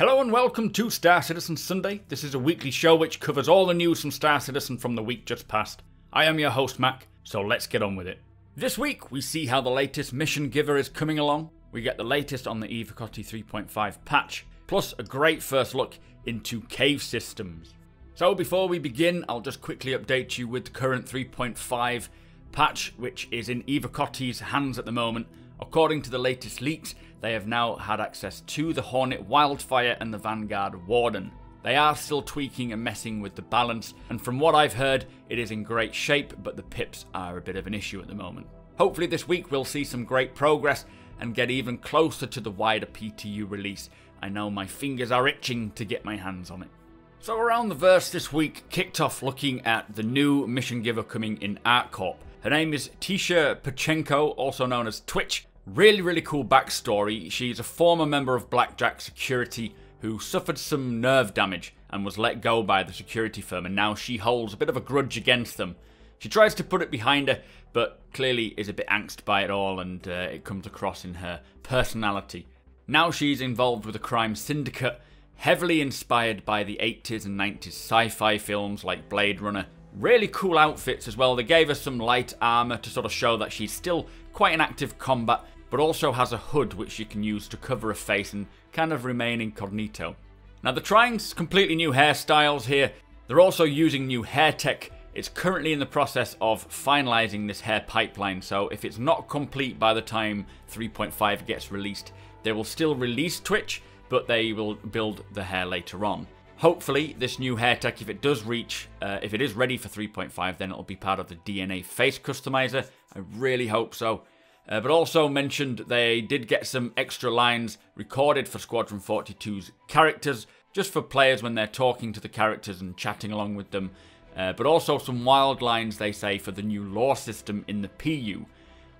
Hello and welcome to Star Citizen Sunday. This is a weekly show which covers all the news from Star Citizen from the week just past. I am your host Mac, so let's get on with it. This week we see how the latest mission giver is coming along. We get the latest on the Evocati 3.5 patch, plus a great first look into cave systems. So before we begin, I'll just quickly update you with the current 3.5 patch, which is in Evocati's hands at the moment. According to the latest leaks, they have now had access to the Hornet Wildfire and the Vanguard Warden. They are still tweaking and messing with the balance, and from what I've heard, it is in great shape, but the pips are a bit of an issue at the moment. Hopefully this week we'll see some great progress and get even closer to the wider PTU release. I know my fingers are itching to get my hands on it. So Around the Verse this week kicked off looking at the new mission giver coming in Arccorps. Her name is Tisha Pachenko, also known as Twitch. Really cool backstory. She's a former member of Blackjack Security who suffered some nerve damage and was let go by the security firm, and now she holds a bit of a grudge against them. She tries to put it behind her, but clearly is a bit angst by it all, and it comes across in her personality. Now she's involved with a crime syndicate, heavily inspired by the 80s and 90s sci-fi films like Blade Runner. Really cool outfits as well. They gave her some light armor to sort of show that she's still quite in active combat, but also has a hood which she can use to cover her face and kind of remain incognito. Now they're trying completely new hairstyles here. They're also using new hair tech. It's currently in the process of finalizing this hair pipeline, so if it's not complete by the time 3.5 gets released, they will still release Twitch, but they will build the hair later on. Hopefully this new hair tech, if it does reach, if it is ready for 3.5, then it'll be part of the DNA face customizer. I really hope so. But also mentioned they did get some extra lines recorded for Squadron 42's characters, just for players when they're talking to the characters and chatting along with them. But also some wild lines, they say, for the new lore system in the PU.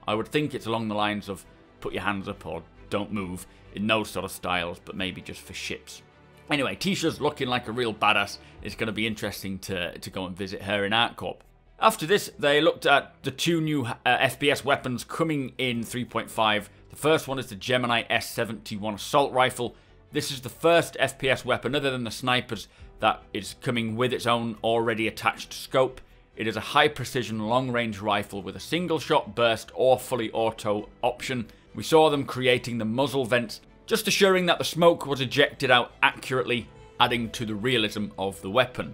I would think it's along the lines of put your hands up or don't move, in those sort of styles, but maybe just for ships. Anyway, Tisha's looking like a real badass. It's going to be interesting to go and visit her in Arccorps. After this, they looked at the two new FPS weapons coming in 3.5. The first one is the Gemini S71 assault rifle. This is the first FPS weapon, other than the snipers, that is coming with its own already attached scope. It is a high-precision long-range rifle with a single-shot burst or fully auto option. We saw them creating the muzzle vents, just assuring that the smoke was ejected out accurately, adding to the realism of the weapon.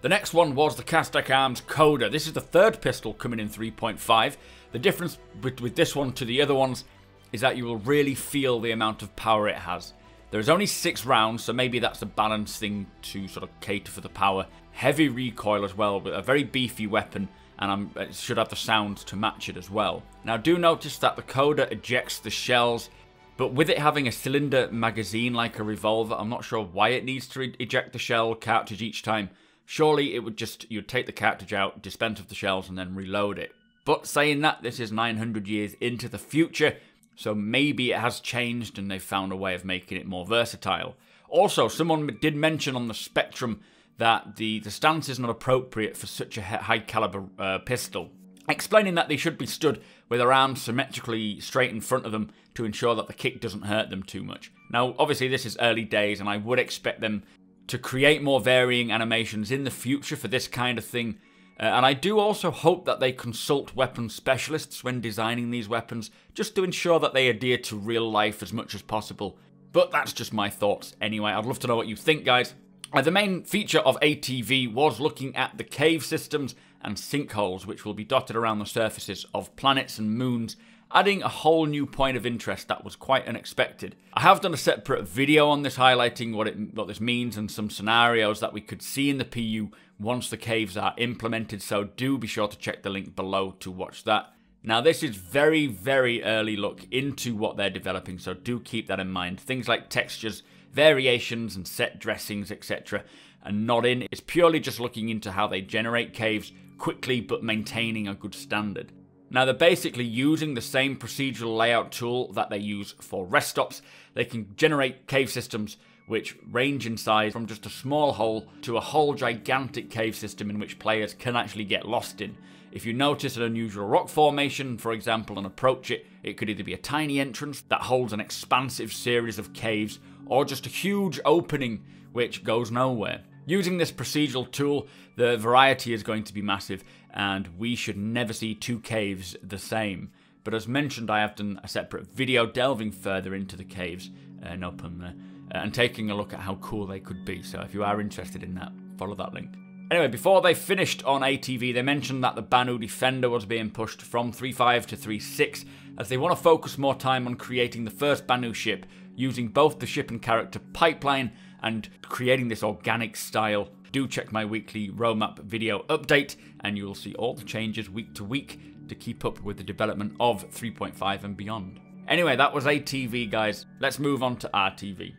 The next one was the Castak Arms Coda. This is the third pistol coming in 3.5. The difference with this one to the other ones is that you will really feel the amount of power it has. There's only 6 rounds, so maybe that's a balanced thing to sort of cater for the power. Heavy recoil as well, but a very beefy weapon, and it should have the sounds to match it as well. Now do notice that the Coda ejects the shells, but with it having a cylinder magazine like a revolver, I'm not sure why it needs to eject the shell cartridge each time. Surely it would just, you'd take the cartridge out, dispense of the shells, and then reload it. But saying that, this is 900 years into the future, so maybe it has changed and they've found a way of making it more versatile. Also, someone did mention on the Spectrum that the stance is not appropriate for such a high caliber pistol, explaining that they should be stood with their arms symmetrically straight in front of them to ensure that the kick doesn't hurt them too much. Now, obviously this is early days, and I would expect them to create more varying animations in the future for this kind of thing. And I do also hope that they consult weapons specialists when designing these weapons, just to ensure that they adhere to real life as much as possible. But that's just my thoughts anyway. I'd love to know what you think, guys. The main feature of ATV was looking at the cave systems and sinkholes, which will be dotted around the surfaces of planets and moons, adding a whole new point of interest that was quite unexpected. I have done a separate video on this, highlighting what this means and some scenarios that we could see in the PU once the caves are implemented, so do be sure to check the link below to watch that. Now this is very early look into what they're developing, so do keep that in mind. Things like textures, variations and set dressings, etc. and not in. It's purely just looking into how they generate caves quickly but maintaining a good standard. Now they're basically using the same procedural layout tool that they use for rest stops. They can generate cave systems which range in size from just a small hole to a whole gigantic cave system in which players can actually get lost in. If you notice an unusual rock formation, for example, and approach it, it could either be a tiny entrance that holds an expansive series of caves, or just a huge opening which goes nowhere. Using this procedural tool, the variety is going to be massive, and we should never see two caves the same. But as mentioned, I have done a separate video delving further into the caves, no pun there, and taking a look at how cool they could be. So if you are interested in that, follow that link. Anyway, before they finished on ATV, they mentioned that the Banu Defender was being pushed from 3.5 to 3.6, as they want to focus more time on creating the first Banu ship, using both the ship and character pipeline and creating this organic style. Do check my weekly roadmap video update, and you will see all the changes week to week to keep up with the development of 3.5 and beyond. Anyway, that was ATV, guys. Let's move on to RTV.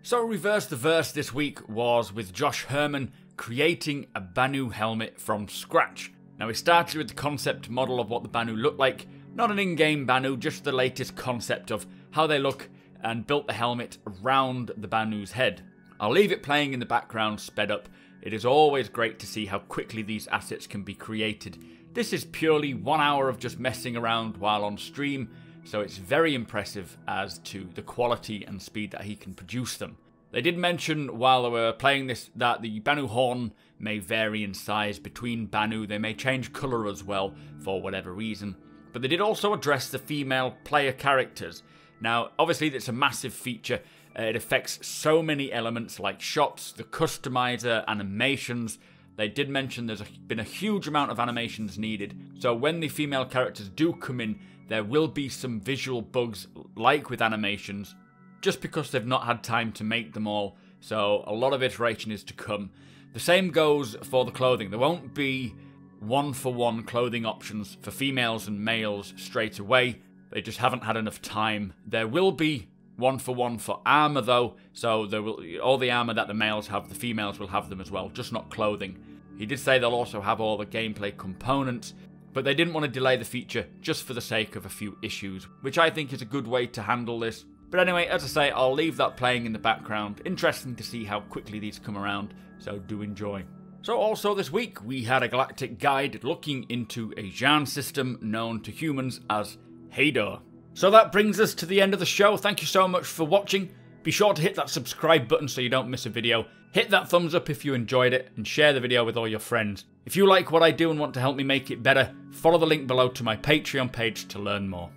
So Reverse the Verse this week was with Geoff Herman creating a Banu helmet from scratch. Now we started with the concept model of what the Banu look like, not an in-game Banu, just the latest concept of how they look, and built the helmet around the Banu's head. I'll leave it playing in the background sped up. It is always great to see how quickly these assets can be created. This is purely 1 hour of just messing around while on stream, so it's very impressive as to the quality and speed that he can produce them. They did mention while they were playing this that the Banu horn may vary in size between Banu. They may change colour as well for whatever reason. But they did also address the female player characters. Now, obviously, it's a massive feature. It affects so many elements like shots, the customizer, animations. They did mention there's been a huge amount of animations needed. So when the female characters do come in, there will be some visual bugs like with animations, just because they've not had time to make them all. So a lot of iteration is to come. The same goes for the clothing. There won't be one-for-one clothing options for females and males straight away. They just haven't had enough time. There will be one-for-one for armor though, so there will all the armor that the males have, the females will have them as well, just not clothing. He did say they'll also have all the gameplay components, but they didn't want to delay the feature just for the sake of a few issues, which I think is a good way to handle this. But anyway, as I say, I'll leave that playing in the background. Interesting to see how quickly these come around, so do enjoy. So also this week, we had a galactic guide looking into a Jan system known to humans as Hadar. So that brings us to the end of the show. Thank you so much for watching. Be sure to hit that subscribe button so you don't miss a video. Hit that thumbs up if you enjoyed it, and share the video with all your friends. If you like what I do and want to help me make it better, follow the link below to my Patreon page to learn more.